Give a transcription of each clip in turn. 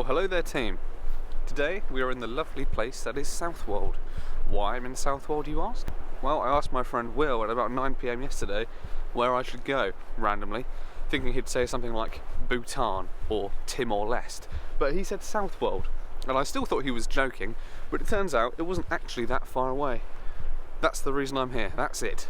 hello there team. Today we are in the lovely place that is Southwold. Why I'm in Southwold, you ask? Well, I asked my friend Will at about 9 PM yesterday where I should go, randomly, thinking he'd say something like Bhutan or Timor-Leste, but he said Southwold, and I still thought he was joking, but it turns out it wasn't actually that far away. That's the reason I'm here, that's it.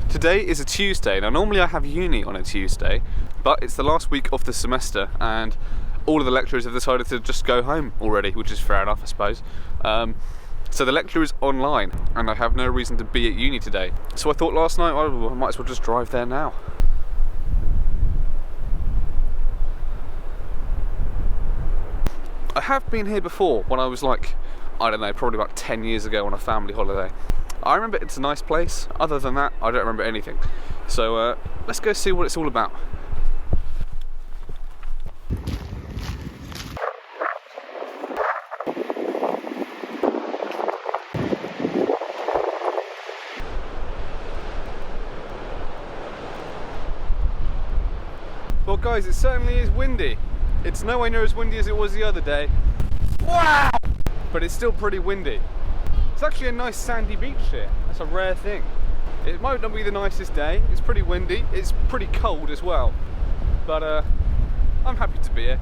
Today is a Tuesday. Now normally I have uni on a Tuesday, but it's the last week of the semester and all of the lecturers have decided to just go home already, which is fair enough I suppose. So the lecture is online and I have no reason to be at uni today. So I thought last night, oh, I might as well just drive there now. I have been here before when I was like, I don't know, probably about 10 years ago on a family holiday. I remember it's a nice place, other than that I don't remember anything. So let's go see what it's all about. Well guys, it certainly is windy. It's nowhere near as windy as it was the other day. Wow! But it's still pretty windy. It's actually a nice sandy beach here. That's a rare thing. It might not be the nicest day. It's pretty windy. It's pretty cold as well. But I'm happy to be here.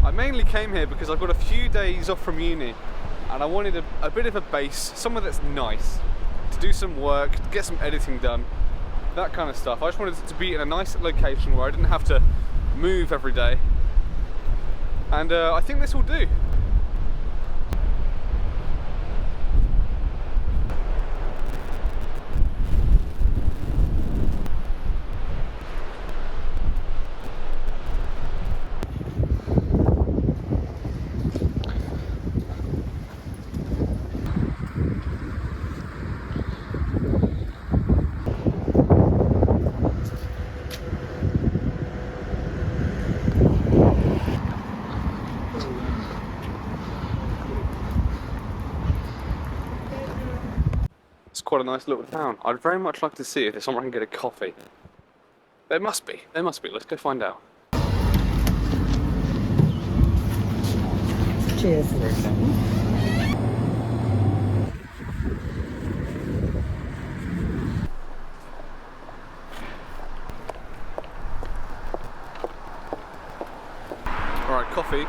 I mainly came here because I've got a few days off from uni and I wanted a bit of a base, somewhere that's nice, to do some work, to get some editing done, that kind of stuff. I just wanted it to be in a nice location where I didn't have to move every day. And I think this will do. It's quite a nice little town. I'd very much like to see if there's somewhere I can get a coffee. There must be, let's go find out. Cheers. Alright, coffee,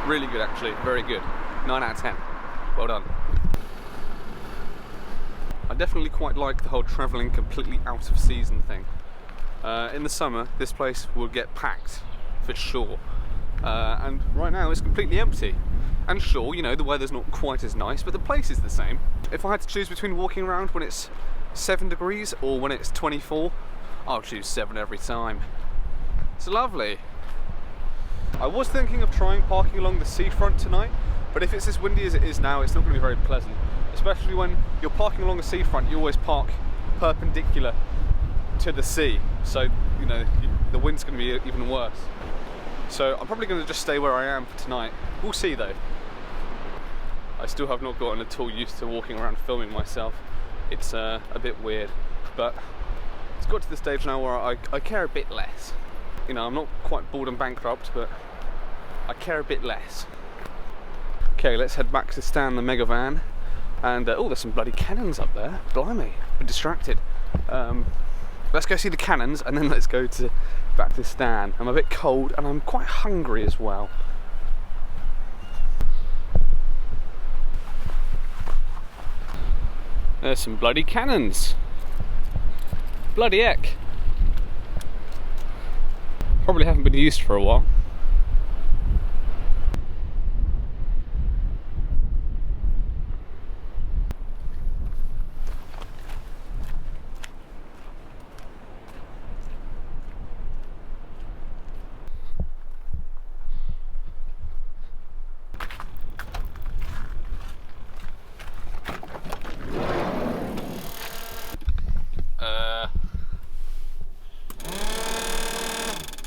really good actually, very good. 9 out of 10, well done. I definitely quite like the whole travelling completely out of season thing. In the summer, this place will get packed, for sure. And right now it's completely empty. And sure, you know, the weather's not quite as nice, but the place is the same. If I had to choose between walking around when it's 7 degrees or when it's 24, I'll choose 7 every time. It's lovely. I was thinking of trying parking along the seafront tonight, but if it's as windy as it is now, it's not going to be very pleasant. Especially when you're parking along the seafront, you always park perpendicular to the sea, so you know the wind's going to be even worse. So I'm probably going to just stay where I am for tonight. We'll see though. I still have not gotten at all used to walking around filming myself. It's a bit weird, but it's got to the stage now where I care a bit less. You know, I'm not quite bored and bankrupt, but I care a bit less. Okay, let's head back to Stan the mega van. And oh, there's some bloody cannons up there. Blimey, I'm distracted. Let's go see the cannons and then let's go back to Stan. I'm a bit cold and I'm quite hungry as well. There's some bloody cannons. Bloody heck. Probably haven't been used for a while.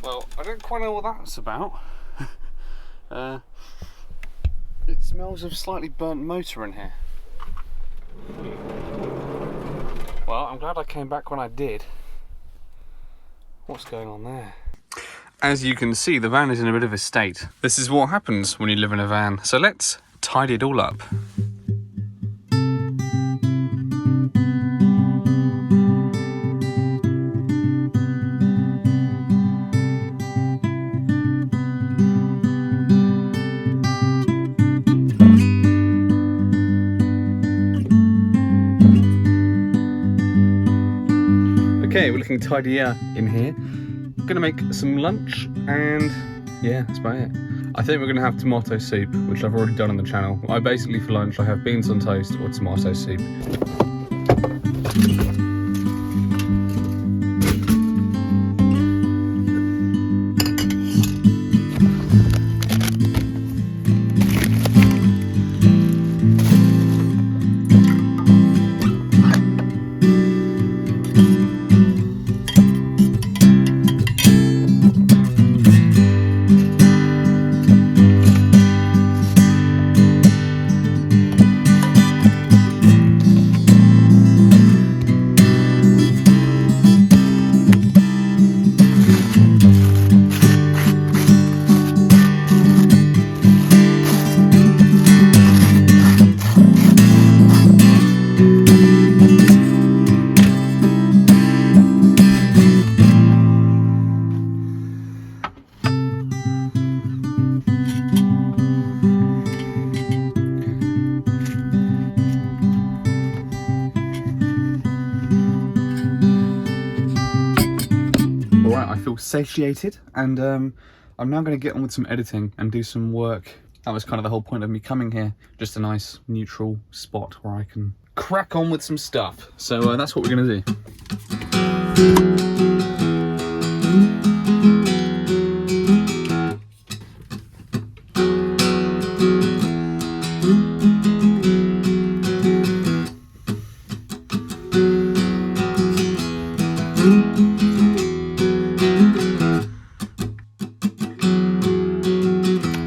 Well, I don't quite know what that's about. It smells of slightly burnt motor in here. Well, I'm glad I came back when I did. What's going on there? As you can see, the van is in a bit of a state. This is what happens when you live in a van. So let's tidy it all up. Okay, we're looking tidier in here. Gonna make some lunch and yeah, that's about it. I think we're gonna have tomato soup, which I've already done on the channel. I basically for lunch I have beans on toast or tomato soup. Alright, I feel satiated and I'm now going to get on with some editing and do some work. That was kind of the whole point of me coming here. Just a nice neutral spot where I can crack on with some stuff. So that's what we're going to do.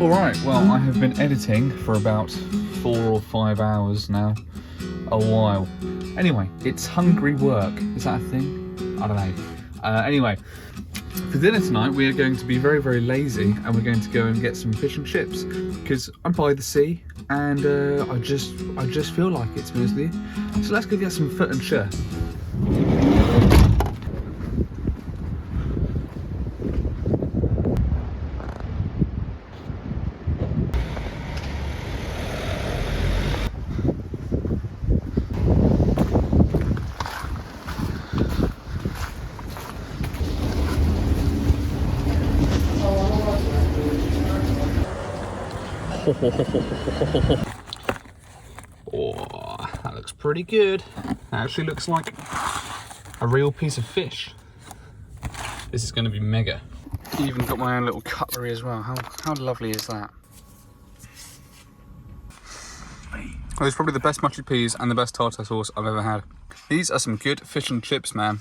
Alright, well I have been editing for about 4 or 5 hours now. A while. Anyway, it's hungry work. Is that a thing? I don't know. Anyway, for dinner tonight we are going to be very, very lazy and we're going to go and get some fish and chips because I'm by the sea and I just feel like it, to be honest with you. So let's go get some foot and share. Oh, that looks pretty good. That actually looks like a real piece of fish. This is going to be mega. Even got my own little cutlery as well. How lovely is that? Well, it's probably the best mushy peas and the best tartar sauce I've ever had. These are some good fish and chips, man.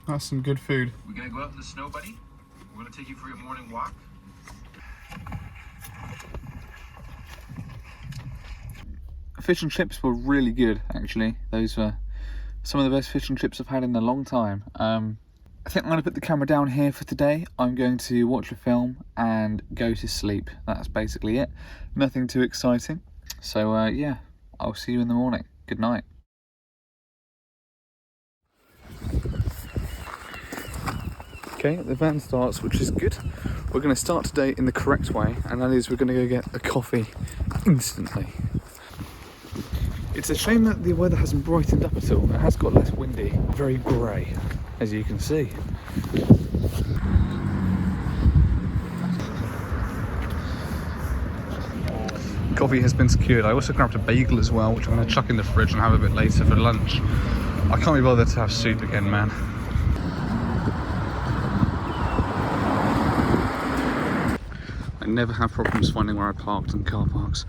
That's some good food. We're gonna go out in the snow, buddy. We're gonna take you for your morning walk. Fish and chips were really good, actually. Those were some of the best fish and chips I've had in a long time. I think I'm going to put the camera down here for today. I'm going to watch a film and go to sleep. That's basically it. Nothing too exciting. So yeah, I'll see you in the morning. Good night. Okay, the van starts, which is good. We're going to start today in the correct way, and that is we're going to go get a coffee instantly. It's a shame that the weather hasn't brightened up at all. It has got less windy, very grey, as you can see. Coffee has been secured. I also grabbed a bagel as well, which I'm going to chuck in the fridge and have a bit later for lunch. I can't be bothered to have soup again, man. I never have problems finding where I parked in car parks.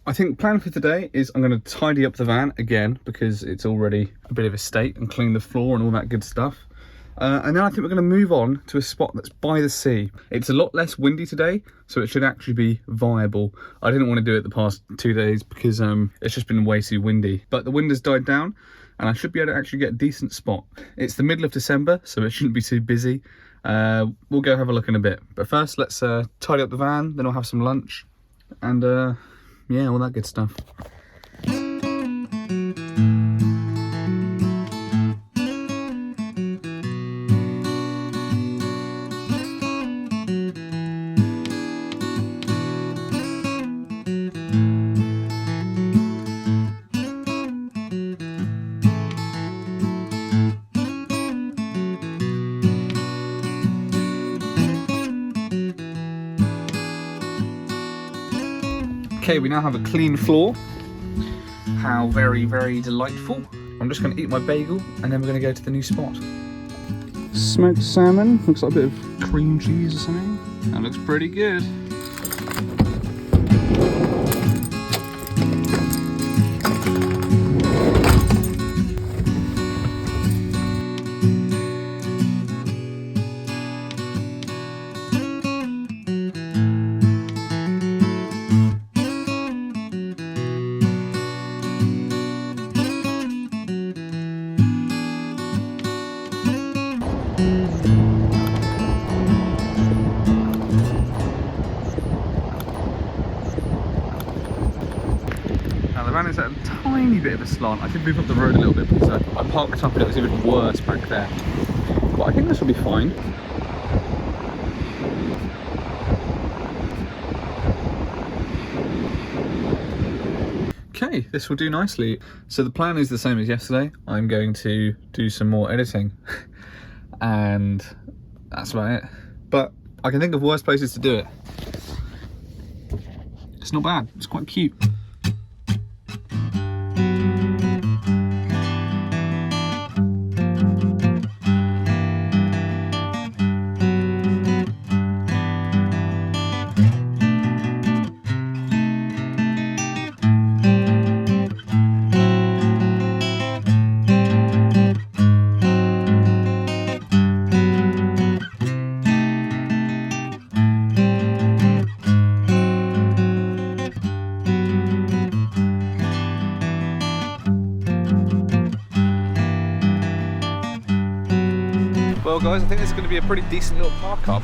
I think the plan for today is I'm going to tidy up the van again because it's already a bit of a state and clean the floor and all that good stuff. And then I think we're going to move on to a spot that's by the sea. It's a lot less windy today, so it should actually be viable. I didn't want to do it the past 2 days because it's just been way too windy. But the wind has died down, and I should be able to actually get a decent spot. It's the middle of December, so it shouldn't be too busy. We'll go have a look in a bit. But first, let's tidy up the van, then I'll have some lunch. And yeah, all that good stuff. Okay, we now have a clean floor. How very, very delightful. I'm just going to eat my bagel and then we're going to go to the new spot. Smoked salmon, looks like a bit of cream cheese or something. That looks pretty good. Now the van is at a tiny bit of a slant. I should move up the road a little bit because I parked up and it was even worse back there. But I think this will be fine. Okay, this will do nicely. So the plan is the same as yesterday. I'm going to do some more editing and that's about it. But I can think of worse places to do it. It's not bad, it's quite cute. Well guys, I think this is going to be a pretty decent little park up.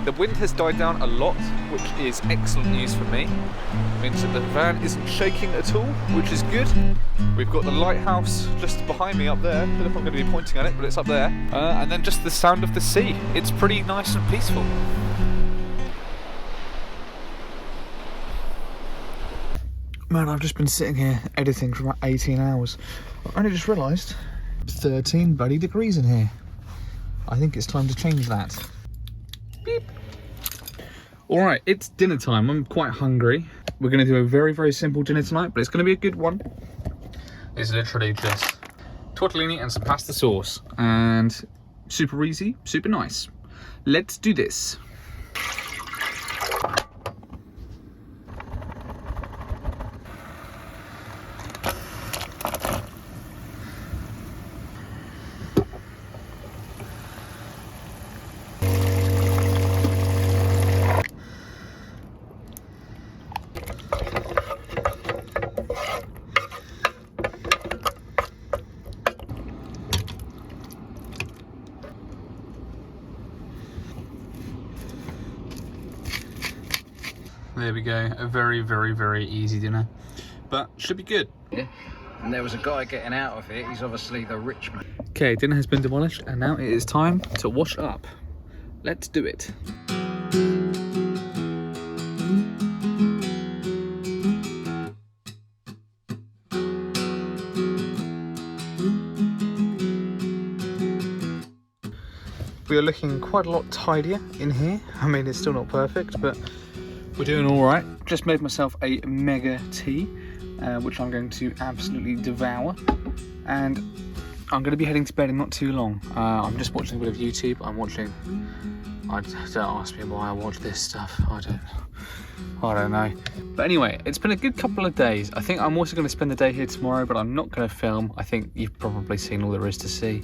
The wind has died down a lot, which is excellent news for me. It means that the van isn't shaking at all, which is good. We've got the lighthouse just behind me up there. I don't know if I'm going to be pointing at it, but it's up there. And then just the sound of the sea. It's pretty nice and peaceful. Man, I've just been sitting here editing for about 18 hours. I only just realised it's 13 bloody degrees in here. I think it's time to change that. Beep. Alright, it's dinner time. I'm quite hungry. We're going to do a very, very simple dinner tonight, but it's going to be a good one. It's literally just tortellini and some pasta sauce. And super easy, super nice. Let's do this. There we go, a very, very, very easy dinner, but should be good. Yeah. And there was a guy getting out of it, he's obviously the rich man. Okay, dinner has been demolished and now it is time to wash up. Let's do it. We are looking quite a lot tidier in here. I mean, it's still not perfect, but we're doing all right. Just made myself a mega tea, which I'm going to absolutely devour. And I'm going to be heading to bed in not too long. I'm just watching a bit of YouTube. Don't ask me why I watch this stuff. I don't know. But anyway, it's been a good couple of days. I think I'm also going to spend the day here tomorrow, but I'm not going to film. I think you've probably seen all there is to see.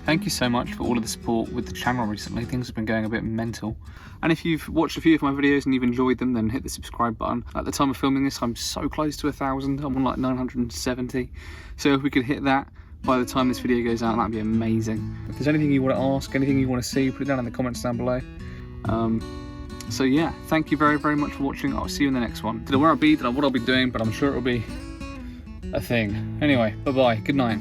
Thank you so much for all of the support with the channel recently. Things have been going a bit mental. And if you've watched a few of my videos and you've enjoyed them, then hit the subscribe button. At the time of filming this, I'm so close to 1,000. I'm on like 970. So if we could hit that by the time this video goes out, that'd be amazing. If there's anything you want to ask, anything you want to see, put it down in the comments down below. So yeah, thank you very, very much for watching. I'll see you in the next one. Don't know where I'll be, don't know what I'll be doing, but I'm sure it'll be a thing. Anyway, bye-bye, good night.